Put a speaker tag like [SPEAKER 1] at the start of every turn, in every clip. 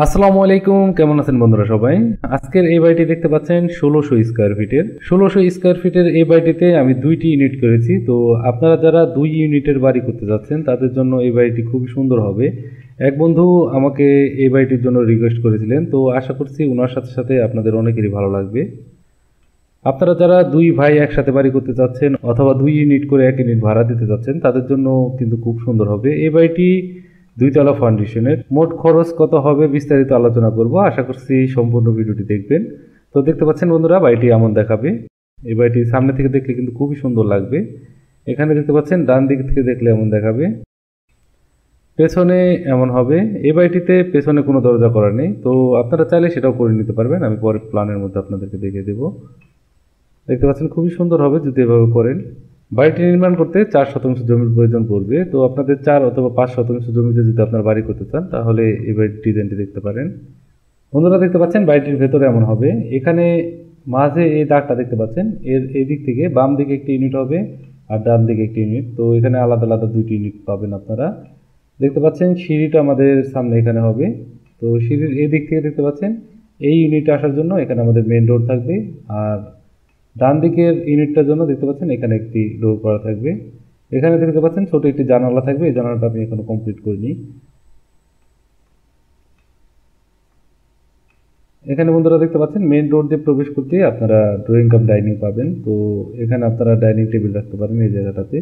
[SPEAKER 1] আসসালামু আলাইকুম, কেমন আছেন বন্ধুরা সবাই? আজকের এই বাড়িটি দেখতে পাচ্ছেন ১৬০০ স্কোয়ার ফিটের। ১৬০০ স্কোয়ার ফিটের এই বাড়িটিতে আমি ২টি ইউনিট করেছি। তো আপনারা যারা ২ ইউনিটের বাড়ি করতে যাচ্ছেন তাদের জন্য এই বাড়িটি খুবই সুন্দর হবে। এক বন্ধু আমাকে এই বাড়িটির জন্য রিকোয়েস্ট করেছিলেন, তো আশা করছি ওনার সাথে সাথে আপনাদের অনেকেরই ভালো লাগবে। আপনারা যারা ২ ভাই একসাথে বাড়ি করতে চাচ্ছেন অথবা ২ ইউনিট করে ১ ইউনিট ভাড়া দিতে চাচ্ছেন তাদের জন্য কিন্তু খুব সুন্দর হবে। এই বাড়িটি ২ তলা ফাউন্ডেশনের। মোট খরচ কত হবে বিস্তারিত আলোচনা করব। আশা করছি সম্পূর্ণ ভিডিওটি দেখবেন। তো দেখতে পাচ্ছেন বন্ধুরা, বাড়িটি এমন দেখাবে। এই বাড়িটি সামনে থেকে দেখলে কিন্তু খুবই সুন্দর লাগবে। এখানে দেখতে পাচ্ছেন ডান দিক থেকে দেখলে এমন দেখাবে, পেছনে এমন হবে। এই বাড়িটিতে পেছনে কোনো দরজা করা নেই, তো আপনারা চাইলে সেটাও করে নিতে পারবেন। আমি পরে প্ল্যানের মধ্যে আপনাদেরকে দেখিয়ে দেবো। দেখতে পাচ্ছেন খুবই সুন্দর হবে যদি এভাবে করেন। বাড়িটি নির্মাণ করতে ৪% জমির প্রয়োজন পড়বে। তো আপনাদের ৪ অথবা ৫% জমিতে যদি আপনার বাড়ি করতে চান তাহলে এই বাড়ির ডিজাইনটি দেখতে পারেন। বন্ধুরা দেখতে পাচ্ছেন বাড়িটির ভেতরে এমন হবে। এখানে মাঝে এই দাগটা দেখতে পাচ্ছেন, এর এই দিক থেকে বাম দিকে একটি ইউনিট হবে আর ডান দিকে একটি ইউনিট। তো এখানে আলাদা আলাদা ২টি ইউনিট পাবেন আপনারা। দেখতে পাচ্ছেন সিঁড়িটা আমাদের সামনে এখানে হবে। তো সিঁড়ির এই দিক থেকে দেখতে পাচ্ছেন এই ইউনিটে আসার জন্য এখানে আমাদের মেন ডোর থাকবে, আর ডান দিকের ইউনিটটার জন্য দেখতে পাচ্ছেন এখানে একটি ডোর করা থাকবে। এখানে দেখতে পাচ্ছেন ছোট একটি জানালা থাকবে, এই জানালাটা আমি এখনো কমপ্লিট করিনি। এখানে বন্ধুরা দেখতে পাচ্ছেন মেন ডোর দিয়ে প্রবেশ করতে আপনারা ড্রয়িং কাম ডাইনিং পাবেন। তো এখানে আপনারা ডাইনিং টেবিল রাখতে পারেন এই জায়গাটাতে।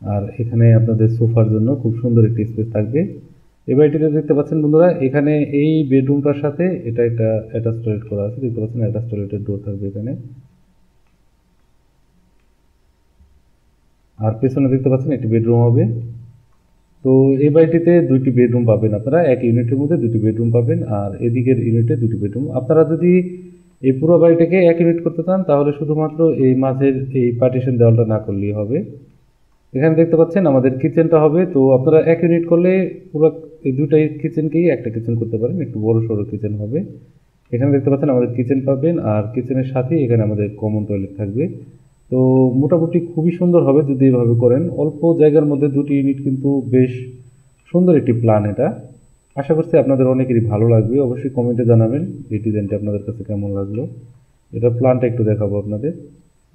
[SPEAKER 1] আর এখানে আপনাদের সোফার জন্য খুব সুন্দর একটি স্পেস থাকবে। এই বাড়িটিতে দেখতে পাচ্ছেন বন্ধুরা, এখানে এই বেডরুমটার সাথে এটা একটা অ্যাটাচ টয়লেট করা আছে। দেখতে পাচ্ছেন অ্যাটাচ টয়লেটের ডোর থাকবে এখানে। আর পেছনে দেখতে পাচ্ছেন একটি বেডরুম হবে। তো এই বাড়িটিতে ২টি বেডরুম পাবেন আপনারা। এক ইউনিটের মধ্যে ২টি বেডরুম পাবেন, আর এদিকের ইউনিটে ২টি বেডরুম। আপনারা যদি এই পুরো বাড়িটাকে ১ ইউনিট করতে চান তাহলে শুধুমাত্র এই মাঝের এই পার্টিশন দেওয়ালটা না করলেই হবে। এখানে দেখতে পাচ্ছেন আমাদের কিচেনটা হবে। তো আপনারা ১ ইউনিট করলে পুরো এই ২টাই কিচেনকেই একটা কিচেন করতে পারেন, একটু বড় সড়ো কিচেন হবে। এখানে দেখতে পাচ্ছেন আমাদের কিচেন পাবেন, আর কিচেনের সাথেই এখানে আমাদের কমন টয়লেট থাকবে। তো মোটামুটি খুবই সুন্দর হবে যদি এভাবে করেন। অল্প জায়গার মধ্যে ২টি ইউনিট কিন্তু বেশ সুন্দর একটি প্ল্যান এটা। আশা করছি আপনাদের অনেকেরই ভালো লাগবে। অবশ্যই কমেন্টে জানাবেন এই ডিজাইনটা আপনাদের কাছে কেমন লাগলো। এটা প্ল্যানটা একটু দেখাবো আপনাদের।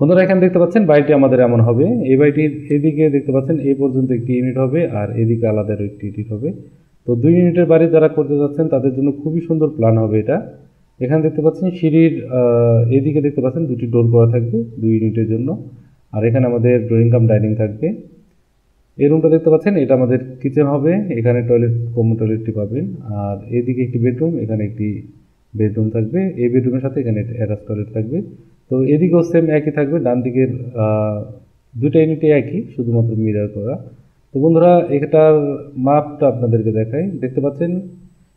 [SPEAKER 1] বন্ধুরা এখানে দেখতে পাচ্ছেন বাড়িটি আমাদের এমন হবে। এই বাড়িটির এদিকে দেখতে পাচ্ছেন এই পর্যন্ত একটি ইউনিট হবে, আর এদিকে আলাদা একটি ইউনিট হবে। তো ২ ইউনিটের বাড়ি যারা করতে যাচ্ছেন তাদের জন্য খুবই সুন্দর প্ল্যান হবে এটা। এখানে দেখতে পাচ্ছেন সিঁড়ির এদিকে দেখতে পাচ্ছেন ২টি ডোর করা থাকবে ২ ইউনিটের জন্য। আর এখানে আমাদের ড্রয়িং কাম ডাইনিং থাকবে। এই রুমটা দেখতে পাচ্ছেন এটা আমাদের কিচেন হবে। এখানে টয়লেট, কমন টয়লেটটি পাবেন। আর এদিকে একটি বেডরুম, এখানে একটি বেডরুম থাকবে। এই বেডরুমের সাথে এখানে অ্যাটাচ টয়লেট থাকবে। তো এদিকেও সেম একই থাকবে। ডান দিকের ২টা ইউনিটে একই, শুধুমাত্র মিরর করা। তো বন্ধুরা এটার মাপটা আপনাদেরকে দেখাই। দেখতে পাচ্ছেন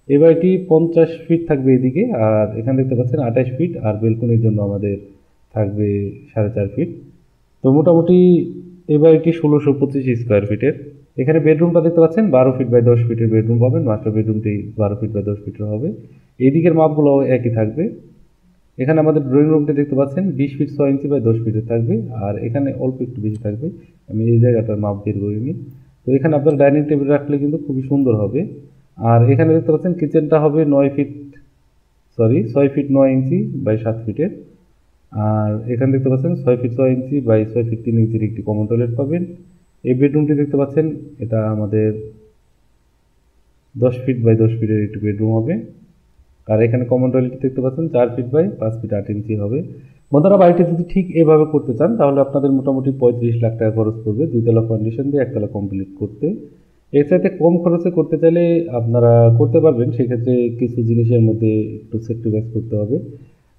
[SPEAKER 1] এই বাড়িটি ৫০ ফিট থাকবে এদিকে, আর এখানে দেখতে পাচ্ছেন ২৮ ফিট, আর বেলকনির জন্য আমাদের থাকবে ৪.৫ ফিট। তো মোটামুটি এই বাড়িটি ১৬২৫ স্কোয়ার ফিটের। এখানে বেডরুমটা দেখতে পাচ্ছেন ১২ ফিট বাই ১০ ফিটের বেডরুম পাবেন। মাস্টার বেডরুমটি ১২ ফিট বাই 10 ফিটের হবে। এইদিকের মাপগুলোও একই থাকবে। এখানে আমাদের ড্রয়িং রুমটি দেখতে পাচ্ছেন ২০ ফিট ৬ ইঞ্চি বাই ১০ ফিটের থাকবে, আর এখানে অল্প একটু বেশি থাকবে। আমি এই জায়গাটার মাপ বের করিনি। তো এখানে আপনার ডাইনিং টেবিল রাখলে কিন্তু খুবই সুন্দর হবে। আর এখানে দেখতে পাচ্ছেন কিচেনটা হবে ৬ ফিট ৯ ইঞ্চি বাই ৭ ফিটের। আর এখানে দেখতে পাচ্ছেন ৬ ফিট ৬ ইঞ্চি বাই ৬ ফিট ৩ ইঞ্চির একটি কমন টয়লেট পাবেন। এই বেডরুমটি দেখতে পাচ্ছেন এটা আমাদের ১০ ফিট বাই ১০ ফিটের একটি বেডরুম হবে। আর এখানে কমন টয়লেট দেখতে পাচ্ছেন ৪ ফিট বাই ৫ ফিট ৮ ইঞ্চি হবে। বন্ধুরা বাড়িটি যদি ঠিক এভাবে করতে চান তাহলে আপনাদের মোটামুটি ৩৫ লাখ টাকা খরচ পড়বে ২ তলা ফাউন্ডেশন দিয়ে ১ তলা কমপ্লিট করতে। এর চাইতে কম খরচে করতে চাইলে আপনারা করতে পারবেন। সেক্ষেত্রে কিছু জিনিসের মধ্যে একটু স্যাক্রিফাইস করতে হবে।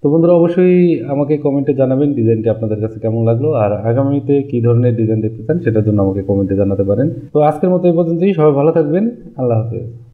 [SPEAKER 1] তো বন্ধুরা অবশ্যই আমাকে কমেন্টে জানাবেন ডিজাইনটি আপনাদের কাছে কেমন লাগলো, আর আগামীতে কী ধরনের ডিজাইন দেখতে চান সেটার জন্য আমাকে কমেন্টে জানাতে পারেন। তো আজকের মতো এই পর্যন্তই। সবাই ভালো থাকবেন। আল্লাহ হাফেজ।